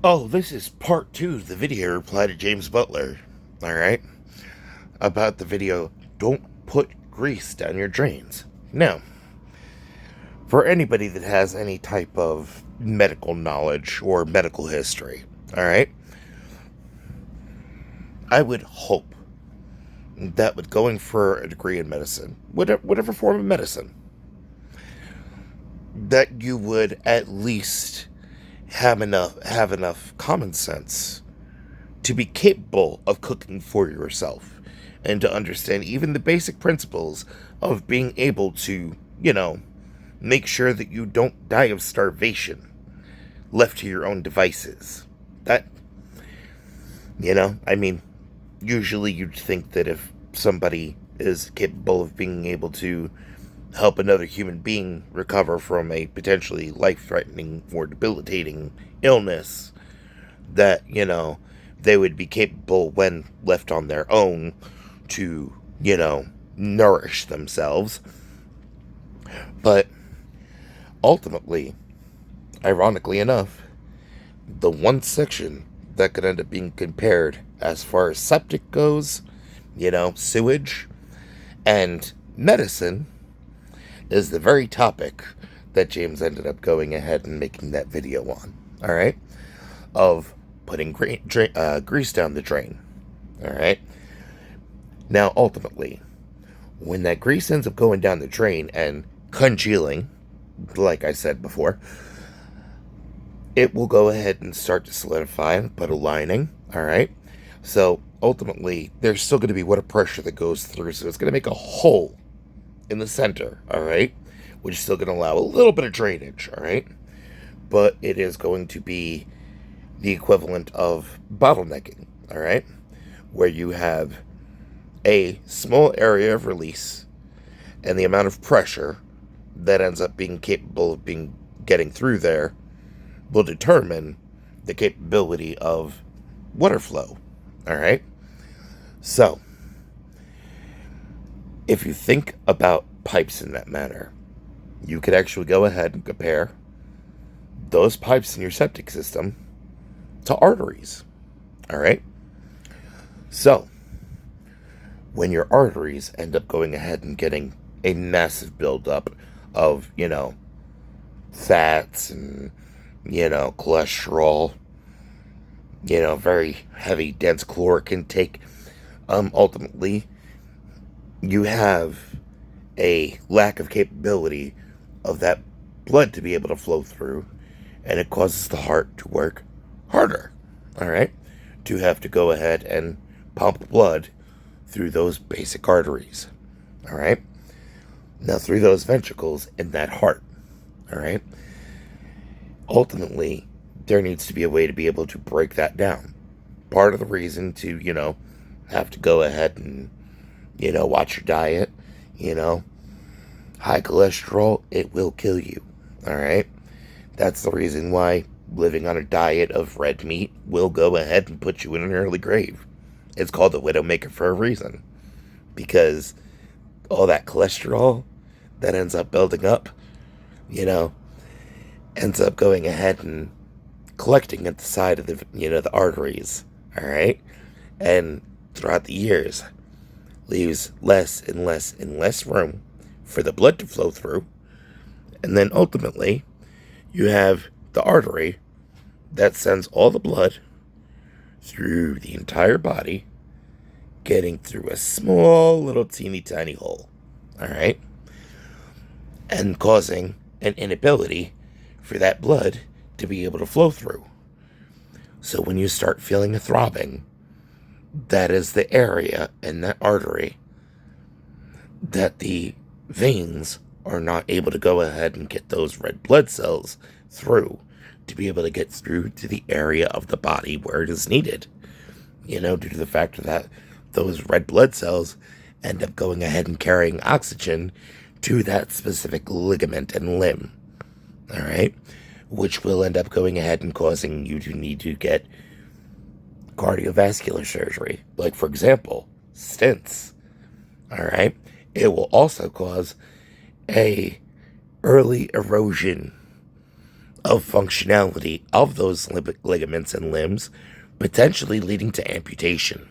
Oh, this is part 2 of the video reply to James Butler. Alright? About the video, don't put grease down your drains. Now, for anybody that has any type of medical knowledge or medical history, alright? I would hope that with going for a degree in medicine, whatever form of medicine, that you would at least have enough common sense to be capable of cooking for yourself and to understand even the basic principles of being able to, make sure that you don't die of starvation left to your own devices. That, I mean, usually you'd think that if somebody is capable of being able to help another human being recover from a potentially life-threatening or debilitating illness, that, they would be capable when left on their own to, nourish themselves. But ultimately, ironically enough, the one section that could end up being compared as far as septic goes, sewage, and medicine, is the very topic that James ended up going ahead and making that video on. Alright? Of putting grease down the drain. Alright? Now, ultimately, when that grease ends up going down the drain and congealing, like I said before, it will go ahead and start to solidify and put a lining. Alright? So, ultimately, there's still going to be water pressure that goes through, so it's going to make a hole in the center, alright? Which is still going to allow a little bit of drainage, alright? But it is going to be the equivalent of bottlenecking, alright? Where you have a small area of release and the amount of pressure that ends up being capable of getting through there will determine the capability of water flow, alright? So, if you think about pipes in that manner, you could actually go ahead and compare those pipes in your septic system to arteries. Alright? So, when your arteries end up going ahead and getting a massive buildup of, fats and, cholesterol, very heavy, dense caloric intake, ultimately, you have a lack of capability of that blood to be able to flow through, and it causes the heart to work harder, alright? To have to go ahead and pump blood through those basic arteries, alright? Now, through those ventricles in that heart, alright? Ultimately, there needs to be a way to be able to break that down. Part of the reason to, have to go ahead and watch your diet, high cholesterol, it will kill you, alright? That's the reason why living on a diet of red meat will go ahead and put you in an early grave. It's called the Widowmaker for a reason. Because all that cholesterol that ends up building up, ends up going ahead and collecting at the side of the arteries, alright? And throughout the years, leaves less and less and less room for the blood to flow through. And then ultimately, you have the artery that sends all the blood through the entire body, getting through a small little teeny tiny hole. Alright? And causing an inability for that blood to be able to flow through. So when you start feeling a throbbing, that is the area in that artery that the veins are not able to go ahead and get those red blood cells through to be able to get through to the area of the body where it is needed. Due to the fact that those red blood cells end up going ahead and carrying oxygen to that specific ligament and limb. Alright? Which will end up going ahead and causing you to need to get cardiovascular surgery, like for example, stents. Alright? It will also cause a early erosion of functionality of those ligaments and limbs, potentially leading to amputation.